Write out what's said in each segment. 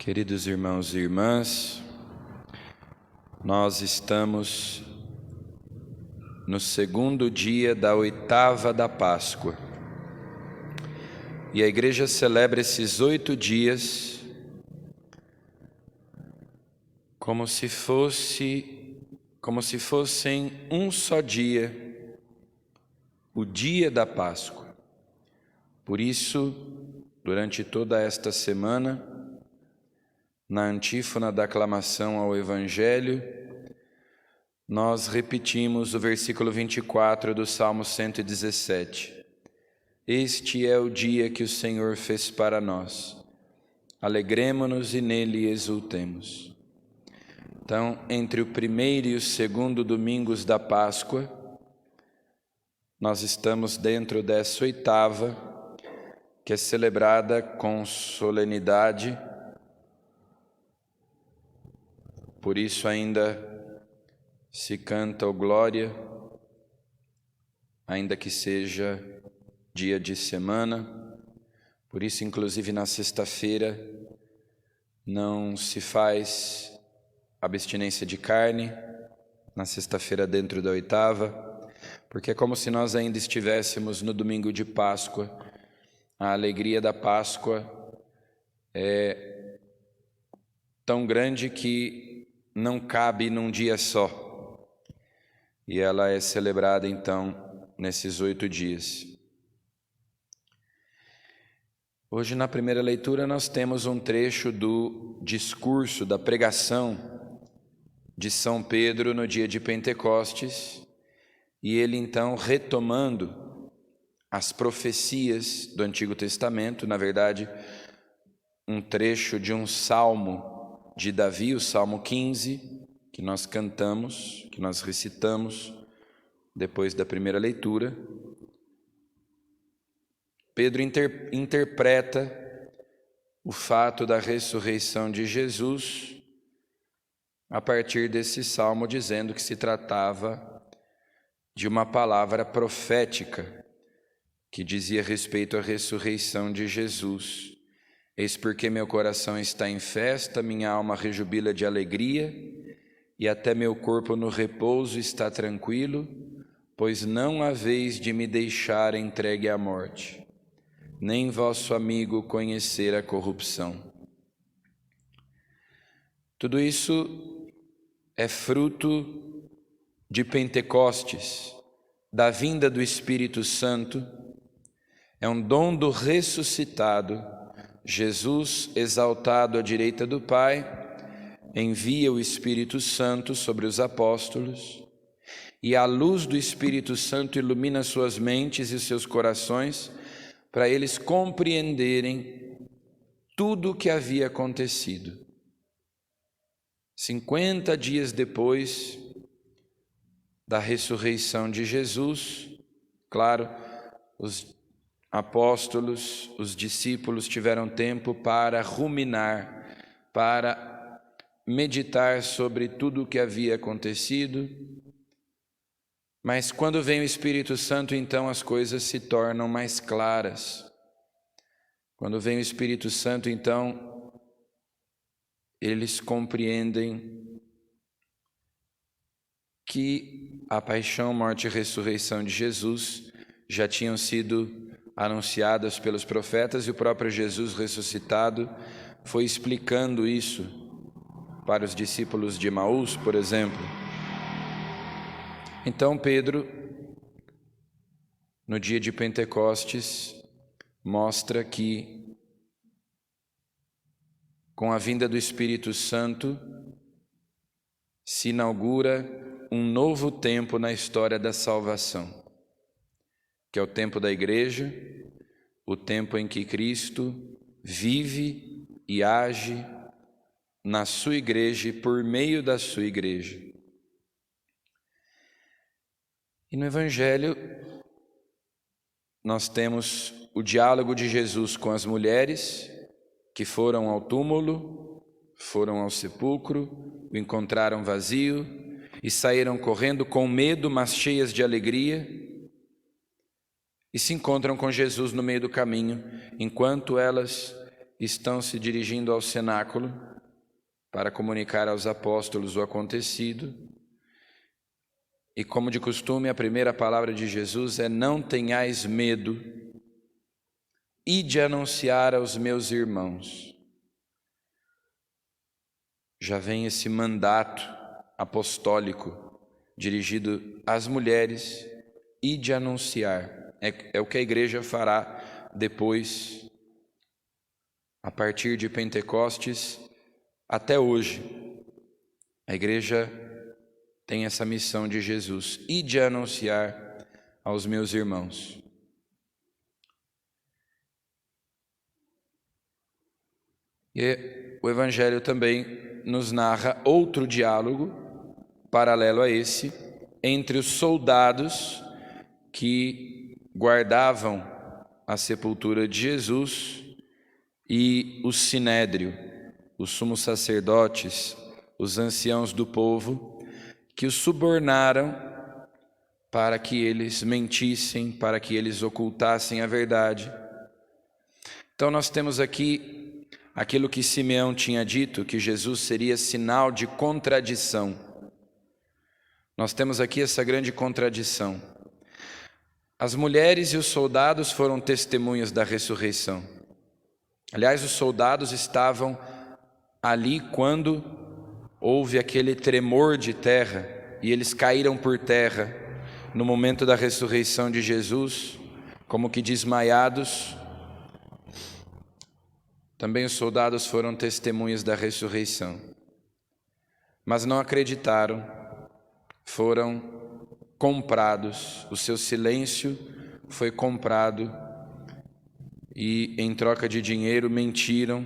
Queridos irmãos e irmãs, nós estamos no segundo dia da oitava da Páscoa e a Igreja celebra esses 8 dias como se fossem um só dia, o dia da Páscoa. Por isso, durante toda esta semana, na antífona da aclamação ao Evangelho, nós repetimos o versículo 24 do Salmo 117. Este é o dia que o Senhor fez para nós. Alegremo-nos e nele exultemos. Então, entre o primeiro e o segundo domingos da Páscoa, nós estamos dentro dessa oitava, que é celebrada com solenidade. Por isso ainda se canta o Glória, ainda que seja dia de semana. Por isso, inclusive, na sexta-feira não se faz abstinência de carne, na sexta-feira dentro da oitava, porque é como se nós ainda estivéssemos no domingo de Páscoa. A alegria da Páscoa é tão grande que não cabe num dia só, e ela é celebrada então nesses 8 dias. Hoje, na primeira leitura, nós temos um trecho do discurso, da pregação de São Pedro no dia de Pentecostes, e ele então retomando as profecias do Antigo Testamento, na verdade, um trecho de um salmo de Davi, o Salmo 15, que nós cantamos, que nós recitamos depois da primeira leitura. Pedro interpreta o fato da ressurreição de Jesus a partir desse salmo, dizendo que se tratava de uma palavra profética que dizia respeito à ressurreição de Jesus. Eis porque meu coração está em festa, minha alma rejubila de alegria, e até meu corpo no repouso está tranquilo, pois não haveis de me deixar entregue à morte, nem vosso amigo conhecer a corrupção. Tudo isso é fruto de Pentecostes, da vinda do Espírito Santo, é um dom do ressuscitado. Jesus, exaltado à direita do Pai, envia o Espírito Santo sobre os apóstolos, e a luz do Espírito Santo ilumina suas mentes e seus corações para eles compreenderem tudo o que havia acontecido. 50 dias depois da ressurreição de Jesus, claro, os apóstolos, os discípulos tiveram tempo para ruminar, para meditar sobre tudo o que havia acontecido, mas quando vem o Espírito Santo, então as coisas se tornam mais claras. Quando vem o Espírito Santo, então eles compreendem que a paixão, morte e ressurreição de Jesus já tinham sido anunciadas pelos profetas, e o próprio Jesus ressuscitado foi explicando isso para os discípulos de Emaús, por exemplo. Então Pedro, no dia de Pentecostes, mostra que com a vinda do Espírito Santo se inaugura um novo tempo na história da salvação, que é o tempo da Igreja, o tempo em que Cristo vive e age na sua Igreja e por meio da sua Igreja. E no Evangelho nós temos o diálogo de Jesus com as mulheres que foram ao túmulo, foram ao sepulcro, o encontraram vazio e saíram correndo com medo, mas cheias de alegria, e se encontram com Jesus no meio do caminho, enquanto elas estão se dirigindo ao cenáculo para comunicar aos apóstolos o acontecido. E como de costume, a primeira palavra de Jesus é: não tenhais medo, ide anunciar aos meus irmãos. Já vem esse mandato apostólico dirigido às mulheres, ide anunciar. É o que a igreja fará depois, a partir de Pentecostes até hoje. A igreja tem essa missão de Jesus: ide anunciar aos meus irmãos. E o Evangelho também nos narra outro diálogo paralelo a esse entre os soldados que guardavam a sepultura de Jesus e o sinédrio, os sumos sacerdotes, os anciãos do povo, que os subornaram para que eles mentissem, para que eles ocultassem a verdade. Então nós temos aqui aquilo que Simeão tinha dito, que Jesus seria sinal de contradição. Nós temos aqui essa grande contradição. As mulheres e os soldados foram testemunhas da ressurreição. Aliás, os soldados estavam ali quando houve aquele tremor de terra e eles caíram por terra no momento da ressurreição de Jesus, como que desmaiados. Também os soldados foram testemunhas da ressurreição, mas não acreditaram, foram comprados, o seu silêncio foi comprado e, em troca de dinheiro, mentiram,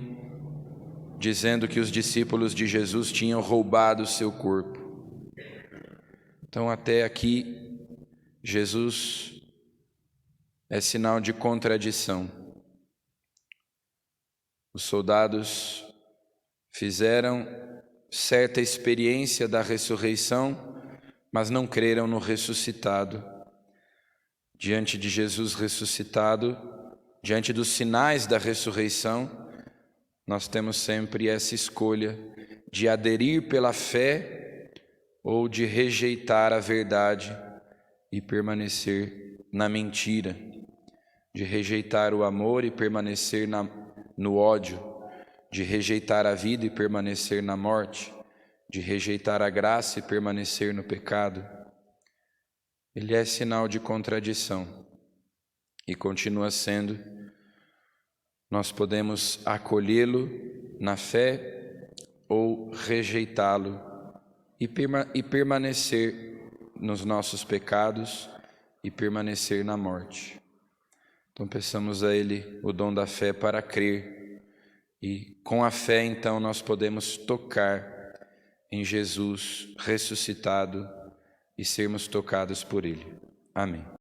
dizendo que os discípulos de Jesus tinham roubado o seu corpo. Então, até aqui, Jesus é sinal de contradição. Os soldados fizeram certa experiência da ressurreição, mas não creram no ressuscitado. Diante de Jesus ressuscitado, diante dos sinais da ressurreição, nós temos sempre essa escolha de aderir pela fé ou de rejeitar a verdade e permanecer na mentira, de rejeitar o amor e permanecer no ódio, de rejeitar a vida e permanecer na morte, de rejeitar a graça e permanecer no pecado. Ele é sinal de contradição e continua sendo. Nós podemos acolhê-lo na fé ou rejeitá-lo e permanecer nos nossos pecados e permanecer na morte. Então peçamos a Ele o dom da fé para crer, e com a fé então nós podemos tocar em Jesus ressuscitado e sermos tocados por Ele. Amém.